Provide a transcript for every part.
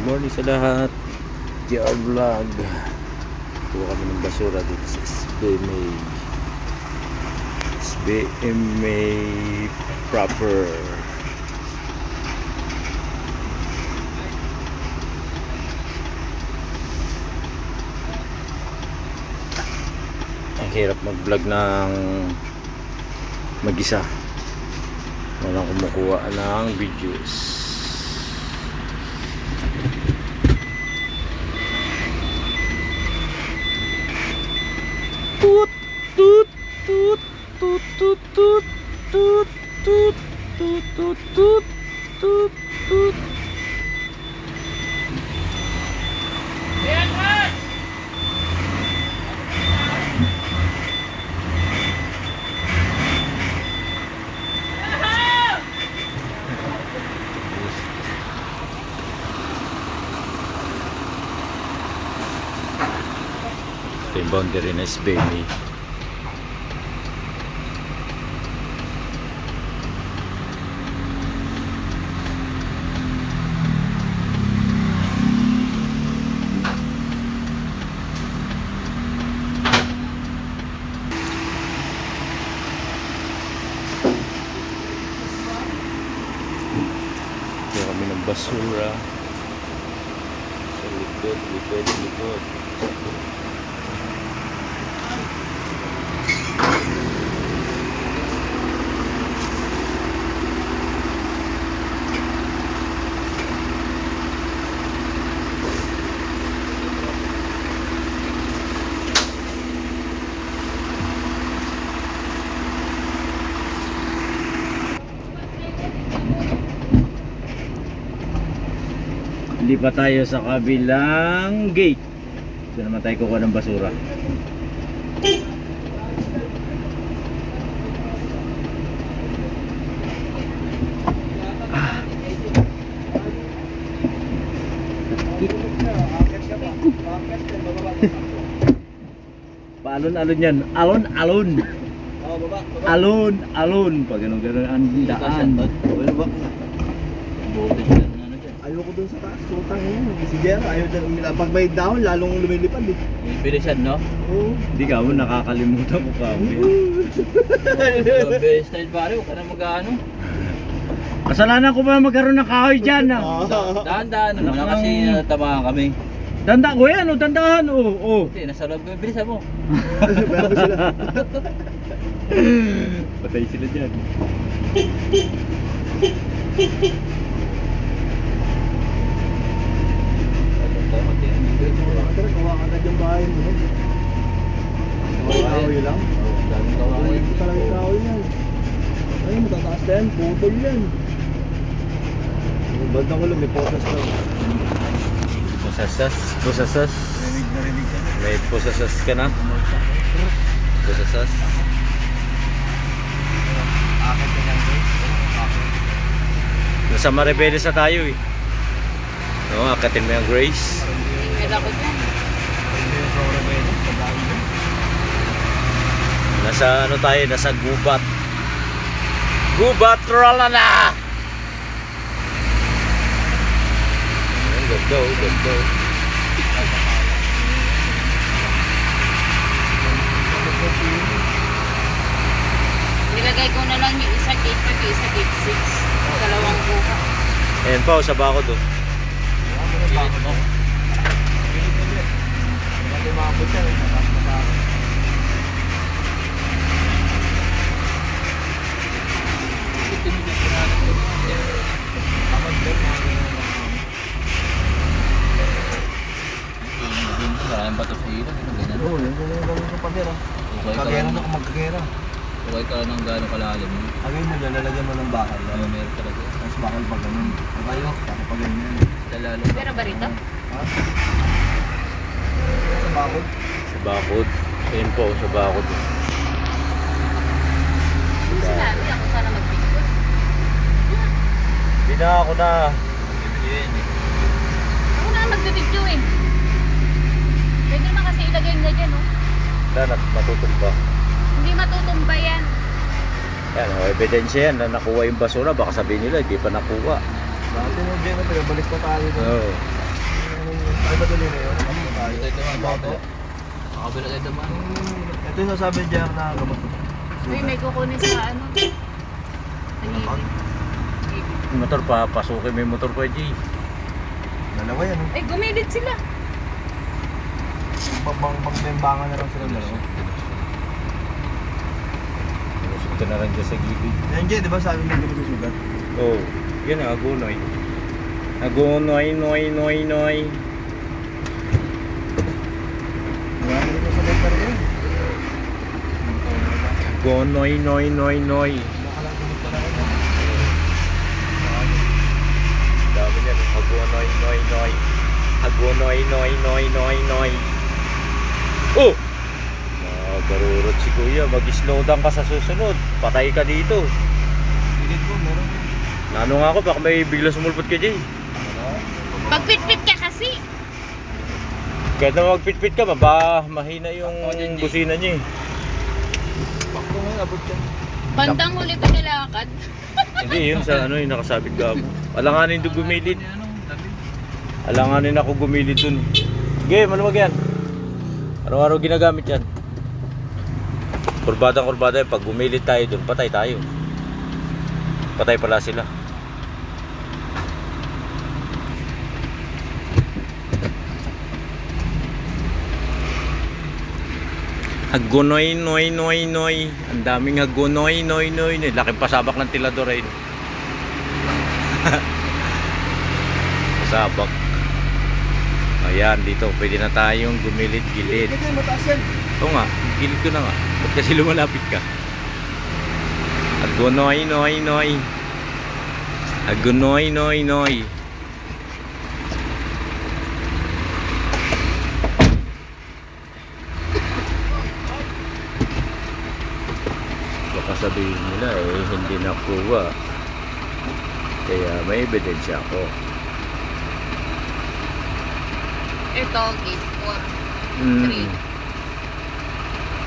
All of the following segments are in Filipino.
Morning sa lahat. TR Vlog. Kuha kami ng basura dito sa SBMA. SBMA proper. Ang hirap mag-vlog ng mag-isa. Walang kumukuha ng videos. Tut tut tut tut tut tut tut tut tut tut tut tut tut. Ito yung boundary na SBMA. Ito kami ng basura sa likod. Lipat tayo sa kabilang gate. Ito naman tayo kukuha ng basura. Paalon-alon yan. Alon-alon. Alon-alon. Pag ganun-ganun ang daan. Ayoko dun sa taas, tutang yan. Si Jera, ayaw dyan umila. Pag may down, lalong lumilipad eh. Bilisan, no? Oo. Hindi ka mo nakakalimutan mo kami. Best time pare, huwag ka na mag-ano. Kasalanan ko ba magkaroon ng kahoy dyan? Dahan-dahan naman na kasi natamaan kami. Tanda ko yan, tandahan. Hindi, nasa loob kami. Bilisan mo. Bago sila. Patay sila dyan. Kuha ka na dyan bahay mo. Kahoy lang. Daming kawain. Ay, ito talaga yung kahoy yan. Ay, matataas na yan. Putol yan. Bandang ulo, may potas na. Pusasas. Narinig ka na. May pusasas ka na? Pusasas. Akit ka yan, guys. Nasa Maribeles na tayo eh. Oo, akatin mo yung Grace. Nasa ano tayo, nasa Gubat. Gubat Rolana! Ganda. Nilagay ko na lang yung isa gate 5, yung isa gate 6. Dalawang buka. Ayan pa, sa bakod oh. Pilit mo. Hindi makapot yan. Mataas na sa akin. Tamad din, mga ganyan. Maraming bato sa ilo. Ganyan. Oo, yan yung gawin ko pa dira. Okay ka Kagera lang. na kung magkagera. Okay ka lang gano'ng kalalim. Agay mo, lalagyan mo ng bakal. Ano meron talaga. Mas bakal pa ganun. Tayo, tapos pa ganyan. Lalo. Pero ba rito? Ha? Sa bakod? Sa bakod. Ayan po, sa bakod. Sinabi ako sana mag-picture. Hindi na ako na. Ako na mag-video eh. Pwede naman kasi ilagay nga dyan, oh. Wala, matutumba. Hindi matutumba yan. Yan, ebidensya yan na nakuha yung basura. Baka sabihin nila, hindi pa nakuha. Dati mo dyan, pinabalik pa tayo. Oo. Ay, ba tuloy na yun? Kapag tayo. Ito naman, Bato. makabila tayo naman. Ito yung sasabi ni JR na gamot. Uy, may kukunin sa ano. Pag Yung motor pa, pasukin mo yung motor ko, G. dalawa yan. Ay, gumilid sila. Pagbembangan na lang sila dalawa. Lusot ka na rin dyan sa gilid. Yan, Jay, di ba sabi mo hindi mo susugat? Oo. Yan ang agunoy. Agunoy, noy, noy, noy. Marami rin sa letter ko. Agunoy, noy, noy, noy. Nakalang gamot pa lang. Dami yan. Agunoy, noy, noy. Agunoy, noy, noy, noy, noy. Oh! Nagarurot si Kuya. Mag-slow down ka sa susunod. Patay ka dito. Pilit ko, meron. Nano nga ako, baka may bigla sumulpot ka, Jay. Pagpitpit ka kasi. Kahit na magpit-pit ka, mahina yung busina niya eh. Bakto nga, abot yan. Bandang huli pa nilakad. Hindi, yun sa ano yung nakasabit ka mo. Alanganin doon gumilid. Alanganin ako gumilid dun. Sige, maluwag yan. Araw-araw ginagamit yan. Kurbadang-kurbada yan. Pag gumilid tayo dun, patay tayo. Patay pala sila. Hagonoy, noy, noy, noy. Ang daming hagonoy, noy, noy, noy. Laking pasabak ng tilador eh. Pasabak. Ayan, dito. Pwede na tayong gumilid-gilid. Ito yung mataas yan. Oo nga, gilid ko na nga. Ba't kasi lumalapit ka? Hagonoy, noy, noy. Hagonoy, noy, noy. Baka sabihin nila hindi nakuha. Kaya may ebidensya ako. Ito, gate 4.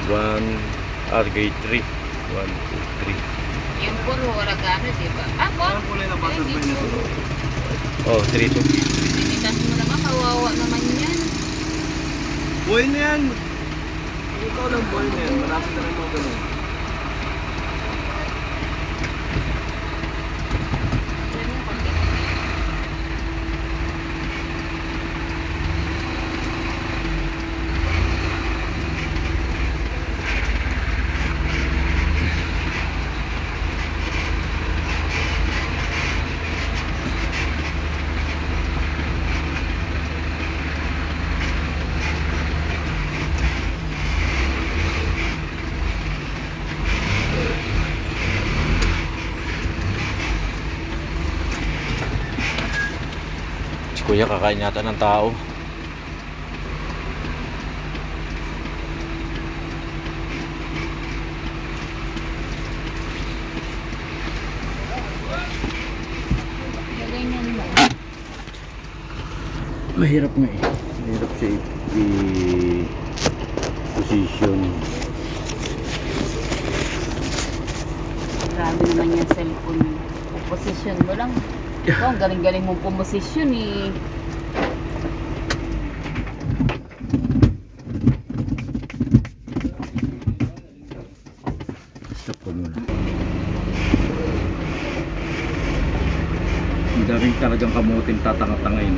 1 grade 3. 1, 2, 3. Yung puro oregano, di ba? Ako? Ang kulay na butterfly na ito. Oh, 3 to. Tinitas mo naman, kawawa naman yan. Buhay na yan. Ikaw lang buhay na yan. Malapit na lang mga ganun. Alam mo, konti. Si Kuya kakain yata ng tao. Ganyan mo. Mahirap nga eh. Mahirap siya i-position. Grabe naman yung cellphone. Position mo lang. Ikaw, ang galing-galing mong pumosisyon eh. Stop ko muna. Ang daming talagang kamuting tatanga-tangayin.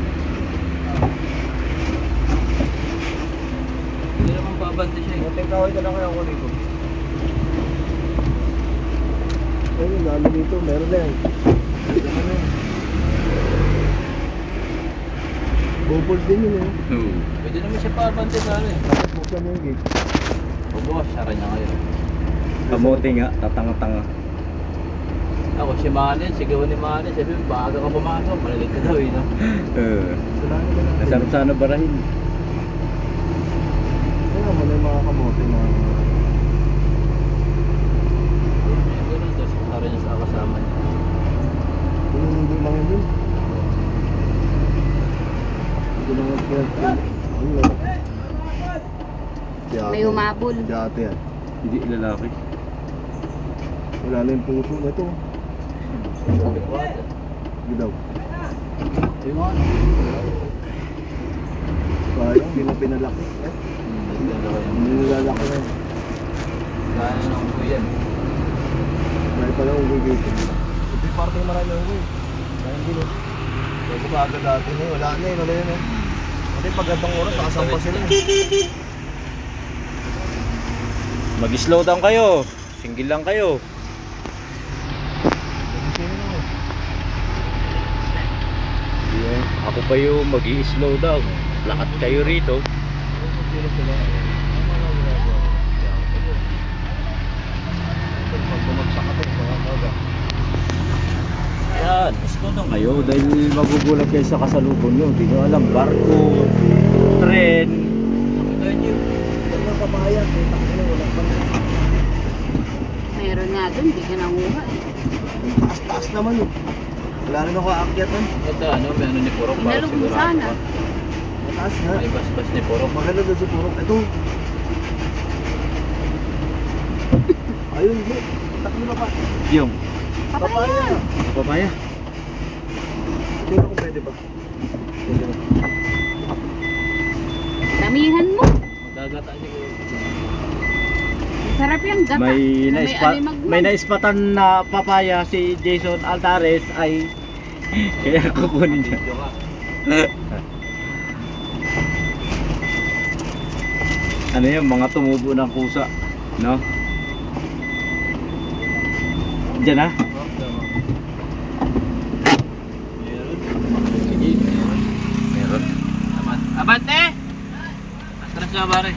Hindi naman babante siya eh. Munting kaway ka lang kaya ako rito. Ayun, lalo dito. Meron na yan. Meron na yan. Bubol din yun eh. Oo. Pwede naman siya babante sa ano eh. Buksan mo yung gate. Bubukas, sara niya ngayon. Kamuti nga, tatanga-tanga. Ako si Manin, sigawan ni Manin. Sabi mo, baga ka pumasok. Malilit ka daw eh. No? Sulahin mo lang. Nasarap sana barahin. Ayun, muna yung mga kamote na... Ganun, tapos sara niya sa kasama niya. Hindi lang yun. Hindi lang yun. Ayun. May humabol. Dati yan. Hindi lalaki. Wala na yung puso na ito. Sabi ko ata. Hindi daw. Ito yung ano. Sayang, hindi na pinalaki. Hindi nilalaki na. Kaya na ako yan. May pala uwi dito. Ito yung parte yung marami uwi. Kaya hindi no. Bago pa agad dati na wala na wala yun eh. Kasi pagandang oras, nakasampa sila eh. Mag-slow down kayo. Single lang kayo. Yeah. Ako pa yung mag-i-slow down. Lahat kayo rito. Pag bumagsak ka din, mga kaga. Yan, slow down kayo dahil magugulat kayo sa kasalubong nyo. Hindi nyo alam, barko, tren. Wala papaya, kita ko na wala pa na. Meron nga doon, hindi ka nanguha eh. Taas-taas naman eh. Wala rin ako aakyat eh. Ito ano, may ano ni Purok. para Inalog mo sigurado sana. ka. Mataas nga. May bas-bas ni Purok. Maganda doon si Purok. Ito. Ayun, bro. Takbo na pa. Yung Papaya. papaya. Tingnan kung pwede ba. Pwede ba? Damihan mo. Magagata siguro. Sarap yung gata. May na alimag may naispatan na papaya si Jason Altares ay kaya kukunin niya. Video ka. Ano yan, mga tumubo ng kusa, no? Diyan ha? Meron. Abante! Atras na pare.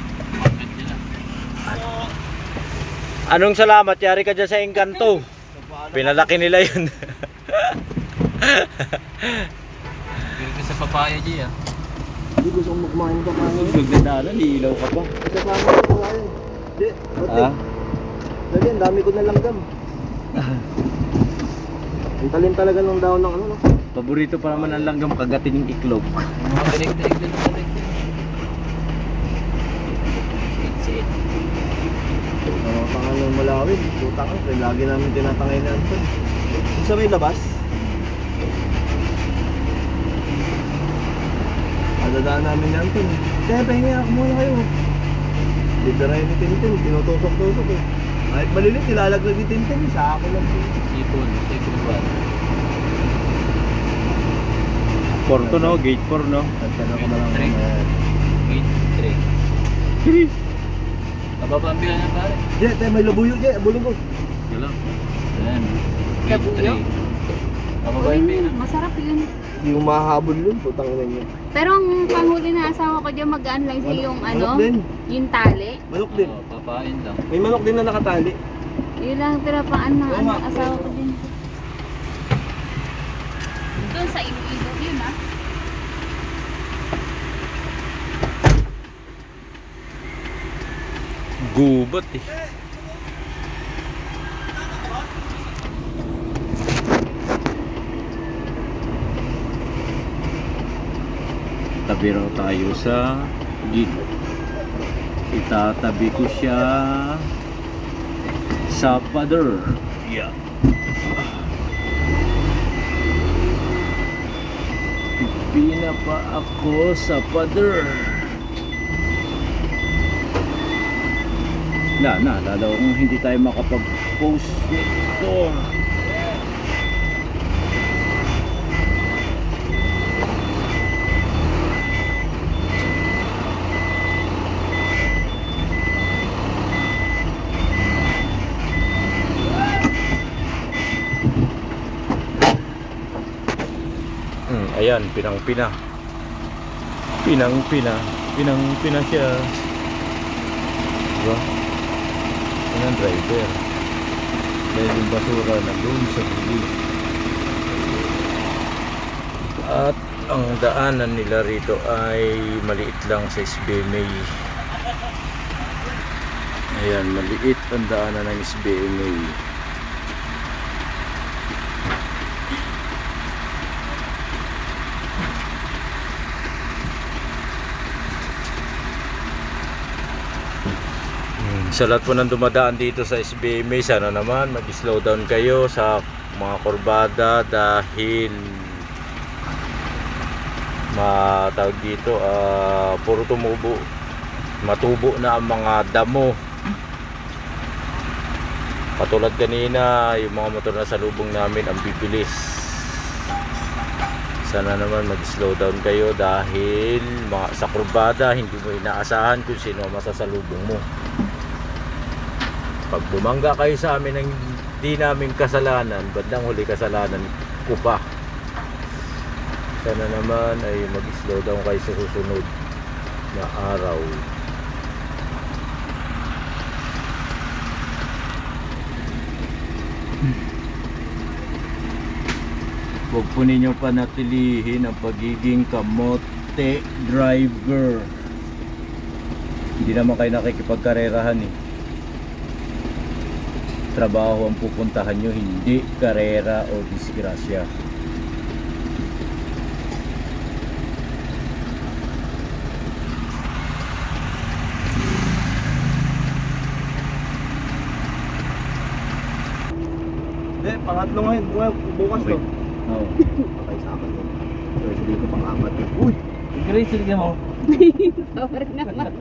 Anong salamat? Yari ka dyan sa Engkanto. Pinalaki nila yun. Bili ka sa papaya G ah. Hindi gusto kong magkumain ng papaya. Nagdadaanan, iilaw ka pa. Isa pa ako ng papaya. Hindi. Bati. Ah? Dali, ang dami ko na langgam. Ang talim talaga ng daon ng ano. No? Paborito pa naman ang langgam kagatin yung iklog. Mga tinig-tinig din sa tinig. It's it. Tangan ng malawin. Puta ka. Kaya lagi namin tinatangay na ito. Sa may labas. Adadaan namin yan ito. Kaya pahingi ako muna kayo. Liberahin ni Tintin. Tinutusok-tusok eh. Kahit malilit, ilalaglag ni Tintin. Sa ako lang. Sipon ba? Porto no, gate 4 no. Nagtanong ko na lang. Three. mamaya. 8, 3. Mababa ang bilang yan pare. Je, tayo may labuyo, Je. Bulong ko. Yun lang. Ayan. Labuyo? 8, 3. Mababa yung bilang. Masarap yun. Hindi mo mahahabol yun. Putang ina niya. Pero ang panghuli na asawa ko dyan, magaan lang siya yung Manok ano, din. yung tali. Manok din. Oo, papain lang. May manok din na nakatali. Yun lang tira paan ng Oo ano, nga. asawa ko din. Doon sa Iloilo yun ah. Gubat eh. Tabi raw tayo sa gilid. Itatabi ko siya sa pader. Yeah. Pipina pa ako sa pader. Lalo kung hindi tayo makapag-post nito. Ayan, pinang-pina. Pinang-pina siya. Diba? Yan ang driver. Dahil yung basura na doon sa gilid. At ang daanan nila rito ay maliit lang sa SBMA. Ayan, maliit ang daanan ng SBMA. Sa lahat po ng dumadaan dito sa SBMA, sana naman mag-slow down kayo sa mga kurbada dahil matawag dito, puro matubo na ang mga damo. Katulad kanina, yung mga motor na salubong namin ang bibilis. Sana naman mag-slow down kayo dahil sa kurbada hindi mo inaasahan kung sino ang masasalubong mo. Pag bumangga kayo sa amin ng hindi namin kasalanan, bandang huli kasalanan ko pa. Sana naman ay mag-slow down kayo sa susunod na araw. Huwag po ninyo panatilihin ang pagiging kamote driver. Hindi naman kayo nakikipagkarerahan eh. Trabaho ang pupuntahan nyo, hindi karera o disgrasya. Hindi, pangatlo ngayon. Bukas to. Oh. Patay sa akin to. Pero hindi ko pang-apat. Uy! Grace, sige mo. Sorry naman.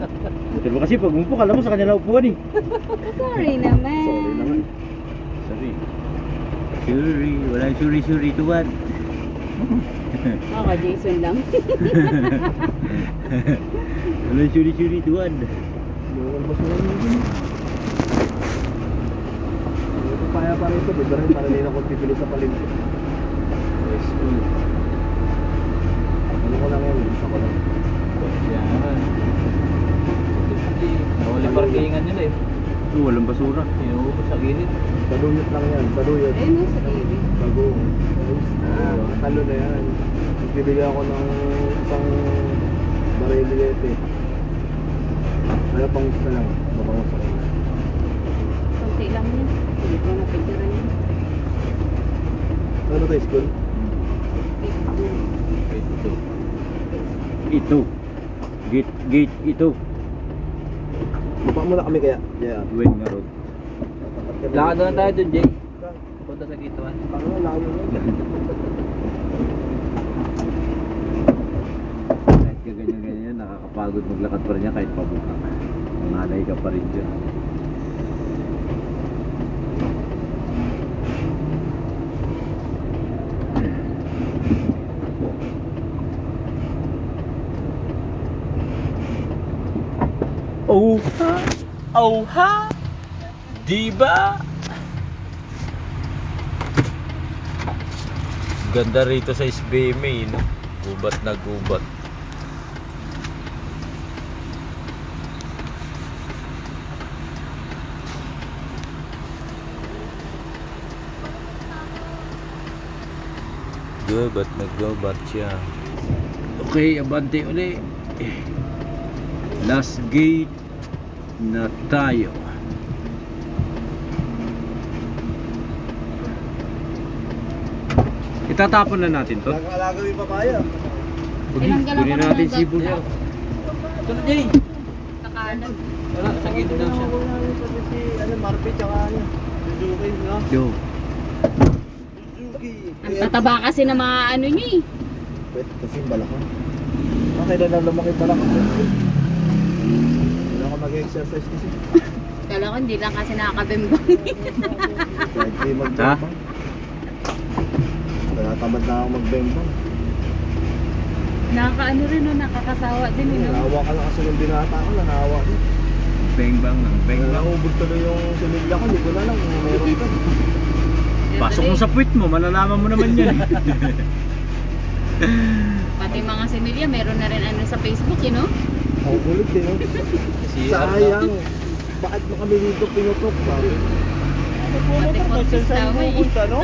Pero kasi pag umupo, kala mo sa kanya lang upuan eh. Sorry naman. Sorry naman. Sorry. Sorry. Walang sorry tuwan. Ako, Jason lang. Walang sorry tuwan. Luwal ba sila yun? Kaya pa rin ito. Bida rin para rin ako pipili sa palengke. Yes, cool. Ano ko lang yan? Isa ko lang. Yan. Nawali parkingan nila eh. Walang basura. Inuubos sa gilid. Saluyot lang yan. Saluyot. Ayun no, sa gilid. Bago. Talo na yan. Tapos bibili ako ng isang barilete. Ano pang gusto lang? Mapangos ako. Kunti lang yan. Hindi ko na picturean yan. Ano tayo school? Ito. Gate ito. Baba muna kami kaya. Yeah. Win nga road. Lakad na tayo dun, Jay. Punta sa gituan. Parang layo yun. Kahit ka ganyan-ganyan, nakakapagod maglakad pa rin yan kahit pabuka. Mangalay ka pa rin dyan. Oh ha! Oh ha! Diba? Ganda rito sa SBMA, no? Gubat na gubat. Gubat na gubat siya. Okay, abante uli. Last gate na tayo. Itatapon na natin to. Nag-alaga yung papaya. Ilang galaw Kunin ka natin na sibol. Ito na, Jay. Nakaanag. Wala, sa gilid daw siya. Si ano, Marpe tsaka ano, Suzuki, no? Yo. Suzuki. Ang tataba kasi ng mga ano niya eh. Wait, kasi balakang. Okay na lang lumaki balakang. Wala ako mag-exercise kasi. Kala ko hindi lang kasi nakakabimbang. Kahit di mag-bembang. Tinatamad na ako mag-bembang. Nakakaano rin no, nakakasawa din eh no. Naawa ka lang kasi nung binata ko, naawa ko. Bang bang ng bang bang. Naubod tuloy yung sinigla ko, hindi ko na lang kung meron ka. Pasok mo sa puwit mo, malalaman mo naman yan. Pati mga similya, meron na rin ano sa Facebook eh no. Ako ulit din. No? Sayang. Bakit mo kami dito pinutok? Sabi. Pati podcast tama eh. No?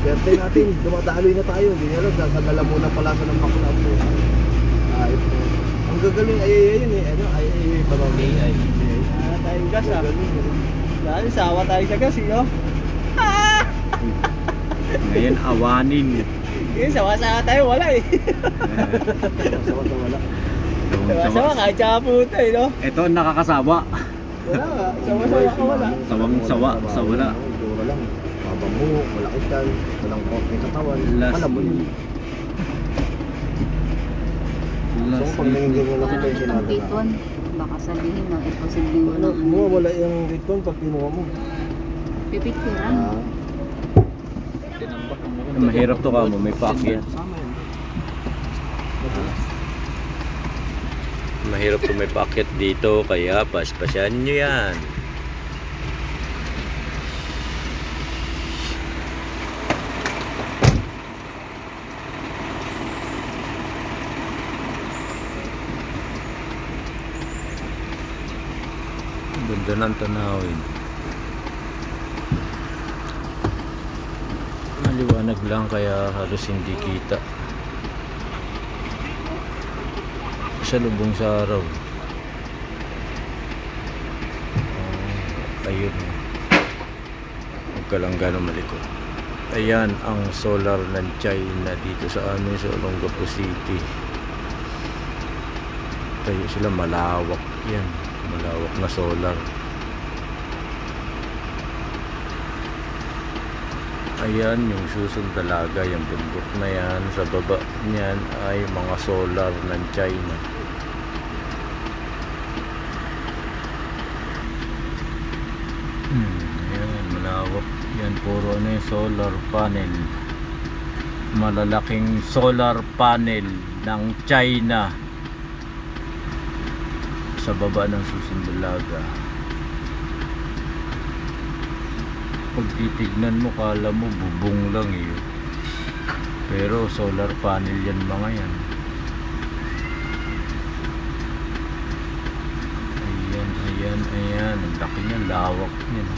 Swerte natin, dumadaloy na tayo. Hindi nyo alam, nasa Lalamunan pala sa ng bakla po. Ang gagaling ay yun eh. Ano, ay pa ba? AI. Tayong gas ah. Dahil sawa tayo sa gas eh, no? Ngayon awanin. Eh, sawa-sawa tayo, wala eh. Sawa-sawa wala. Sawa-sawa kahit sa puta eh, no? Ito ang nakakasawa. Wala nga, sawa-sawa ka wala. Sawang sawa sa wala. Dura lang. Mabango, wala kitan, walang korte katawan. Last Alam mo yun. So, pag naging ganyan ako, Wala tayo itong sinada gate na. 1. Baka sabihin na, imposible mo Ano, lang. mawawala yung gate 1 pag kinuha mo. Pipicturan. Ah, Tinambak ang mga. Mahirap to ka mo, may paakyat. sama yun. Mahirap to may paakyat dito, kaya paspasyan nyo yan. Ganda ng tanawin. Maliwanag lang kaya halos hindi kita. Sa lubong sa araw. Ayun. Huwag ka lang gano'ng malikot. Ayan ang solar ng China dito sa amin sa Olongapo City. Tayo sila, malawak yan. Malawak na solar. Ayan yung Susun Dalaga, yung bundok na yan. Sa baba niyan ay mga solar ng China. Ayan, malawak yan. Puro ano yung solar panel. Malalaking solar panel ng China sa baba ng Susun Dalaga. Pag titignan mo, kala mo bubong lang eh, pero solar panel yan mga yan. Ayan, ayan, ayan, ang laki niyan, lawak niyan.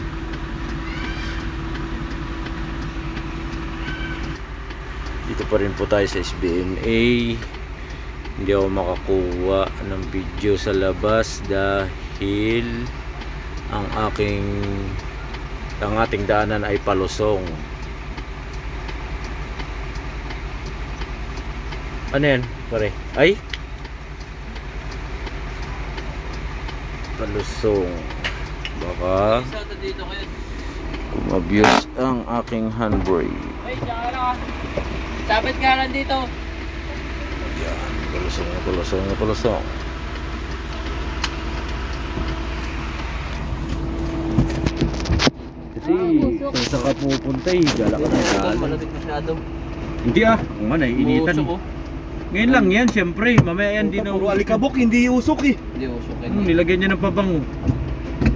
Dito pa rin po tayo sa SBMA. Hindi ako makakuha ng video sa labas dahil ang ating daanan ay palusong. Ano yan pare? Ay palusong. Baka Dito kayo. kumabuse ang aking handbrake. Ay, tsaka lang. Sabit ka lang dito. Yan, palusong, palusong, palusong. Kasi kung saan ka pupunta eh, gala ka ng gala. Malamig masyado. Hindi ah, kung ano, initan. Usok, oh. Ngayon lang yan, syempre, mamaya yan din Puro alikabok, hindi usok eh. Hindi usok. Nilagyan niya ng pabango.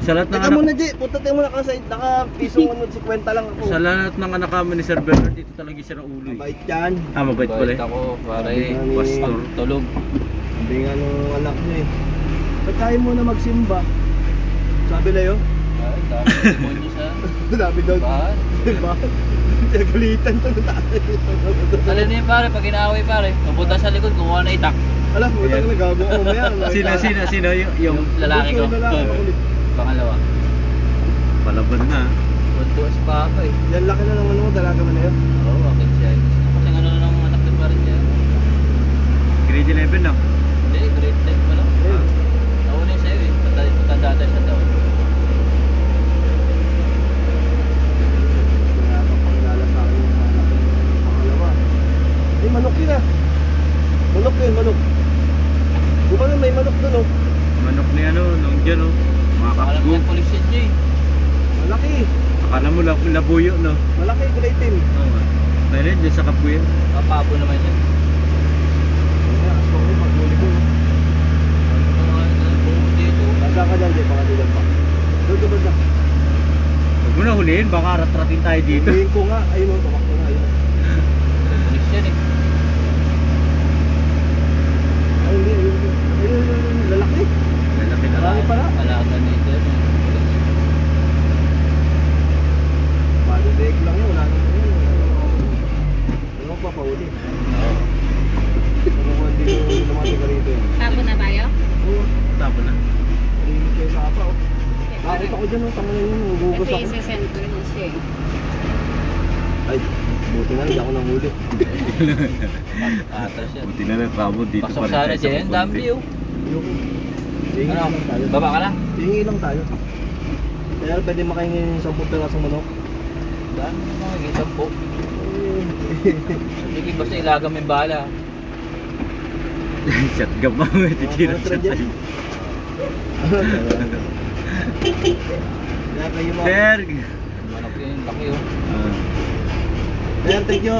Sa lahat ng Teka anak, muna, Jay. Punta tayo muna kasi naka-pisong ano, 50 lang ako. sa lahat ng anak kami ni Sir Bernard, dito talaga siya na ulo eh. Mabait yan. Ah, mabait pala Bait eh. ako, pare. Pastor. Tulog. Hindi nga nung anak niya eh. Ba't tayo muna magsimba? Sabi na yun? Ay, dami demonyo sa Sabi daw. bahan. Diba? Nagalitan to na tayo. Alin na yun pare, pag inaaway pare, pupunta sa likod, kukuha na itak. Alam, utang nagago ko mamaya. Sino yung Lalaki ko. Lalaki. Pangalawa. palaban na. Buntuas pa ako eh. Yan laki na naman mo, dalaga mo na yun. Oo, akin siya. Kasi ano na ng anak din pa rin siya. Grade 11 na. Hindi, grade 10 pa lang. Ayun. Nauna yun sa'yo eh. Patanda tayo sa taon. Kaya papakilala sa akin yung anak ko. Pangalawa. Eh, manok yun ah. Manok yun, manok. Gumana may manok dun oh. Manok ni ano, nung dyan oh. Mga Alam kakgo. mo yung police yun eh. Malaki. Akala mo labuyo no? Malaki, kulay itim. Oo nga. Meron dyan sa kapuyo. Kapapo naman yan. Kaya, gusto ko maghuli ko. Buong dito. Banda ka dyan, Jay, baka dilan pa. Doon ka banda. Huwag mo na huliin, baka ratratin tayo dito. Huliin ko nga, ayun o, tumakbo nga, ayun. Police yan eh. Ay, hindi, ayun. Ayun, lalaki. Lalaki na. Marami pala. Alaga na ito yan. Malibig lang yun, wala naman yun. Ano mo pa, pauli. Oo. Ano ko, hindi ko naman taga rito yun. Tapon na tayo? Oo, Tapon na. nalinis kayo sa apa, oh. Nakita ko dyan, oh, tama na yun, hugugas Kasi ako. isa-send ko na siya eh. Ay, buti na, hindi ako nahuli. Atras yan. Buti na lang kamo dito Pasok sana siya yan. Dami oh. Ayoko. Hingi Ano? lang tayo. Baba ka lang? Hingi lang tayo. Kaya pwede makahingi ng 10 pirasong manok. Dami mga gitan po. Eh, Hindi basta ilaga may bala. Shotgun pa mo, titira Mga tira dyan. Kaya kayo mga... Sir! Manok yun, laki oh. Sir, thank you.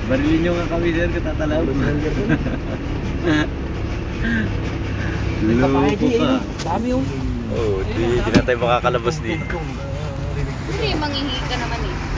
Barilin nyo nga kami sir, katatalaw. May kapahid Loko eh, ka. dami oh. Oo, di na tayo makakalabas dito. Hindi, manghihi ka naman eh.